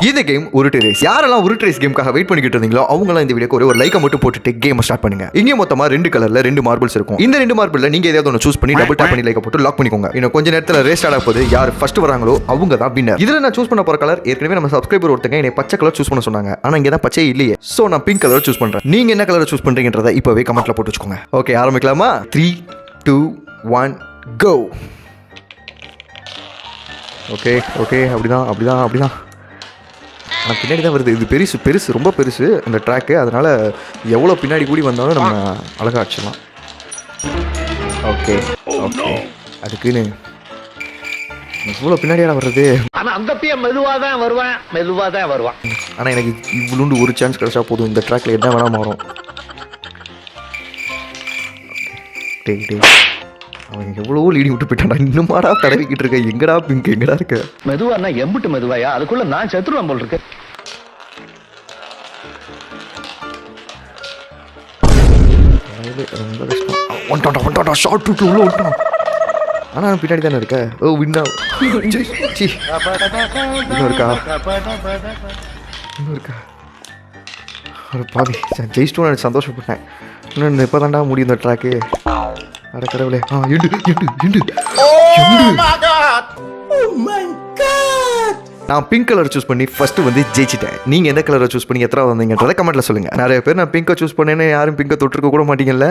இந்த கேம் உருட்டு ரேஸ். யாரெல்லாம் உருட்டு ரேஸ் கேமுக்காக வெயிட் பண்ணிக்கிட்டு இருந்தீங்களோ அவங்களாம் இந்த வீடியோக்கு ஒரு லைக்கை மட்டும் போட்டுட்டு கேம் ஸ்டார்ட் பண்ணுங்க. இங்கே மொத்தமா 2 கலர்ல 2 மார்பிள்ஸ் இருக்கும். இந்த 2 மார்பிள்ல நீங்க ஏதாவது ஒன்று சூஸ் பண்ணி டபுள் டாப் பண்ணி லைக்கை போட்டு லாக் பண்ணிக்கோங்க. இன்னும் கொஞ்ச நேரத்தில் ரேஸ் ஸ்டார்ட் ஆகுது. யார் ஃபர்ஸ்ட் வராங்களோ அவங்க தான் வின்னர். இதுல நான் சூஸ் பண்ண போற கலர் ஏற்கனவே நம்ம சப்ஸ்கிரைபர் ஒருத்தங்க என்னை பச்சை கலர் சூஸ் பண்ண சொன்னாங்க. ஆனா இங்க தான் பச்சை இல்லையே. சோ நான் பிங்க் கலர் சூஸ் பண்றேன். நீங்க என்ன கலர் சூஸ் பண்றீங்கன்றதை இப்பவே கமெண்ட்ல போட்டு வச்சுக்கோங்க. ஓகே, ஆரம்பிக்கலாமா? 3 2 1 கோ. ஓகே ஓகே, அப்படிதான். ஆனால் பின்னாடி தான் வருது. இது பெருசு ரொம்ப பெருசு அந்த ட்ராக்கு. அதனால் எவ்வளோ பின்னாடி கூடி வந்தாலும் நம்ம அழகாக அடிச்சிடலாம். ஓகே ஓகே, அதுக்குன்னு இவ்வளோ பின்னாடியான வர்றது. ஆனால் அந்த பையன் மெதுவாக தான் வருவான். ஆனால் எனக்கு இவ்வளோண்டு ஒரு சான்ஸ் கிடைச்சா போதும். இந்த ட்ராக்கில் என்ன வேணால் மாறும். டேய் அவன் எவ்வளோ லீடி விட்டு போயிட்டான்டா. இன்னுமாடா தடவிக்கிட்டு இருக்க? எங்கடா பிங்க், எங்கடா இருக்க? மெதுவானா எம்பிட்டு மெதுவாயா? அதுக்குள்ள நான் செத்துருவேன் போல் இருக்கு. ரொம்ப கஷ்டம். ஒன்டாண்டா ஷார்ட் ரூட்ல உள்ள விட்டான். ஆனால் பின்னாடி தானே இருக்க. ஓ வின்னா. இன்னும் இருக்கா ஒரு பாதி ஜெயிச்சிட்டோம். நான் சந்தோஷப்பட்டேன். இன்னும் இப்போ தாண்டா முடியும் இந்த ட்ராக்கு. அட கடவுளே. நான் பிங்க் கலர் சூஸ் பண்ணி ஃபர்ஸ்ட் வந்து ஜெயிச்சிட்டேன். நீங்க எந்த கலரை சூஸ் பண்ணி எத்தனை வந்தீங்கன்றதை கமெண்ட்ல சொல்லுங்க. நிறைய பேர் நான் பிங்கை சூஸ் பண்ணேன்னு யாரும் பிங்கை தொட்டிருக்க கூட மாட்டீங்கல்ல.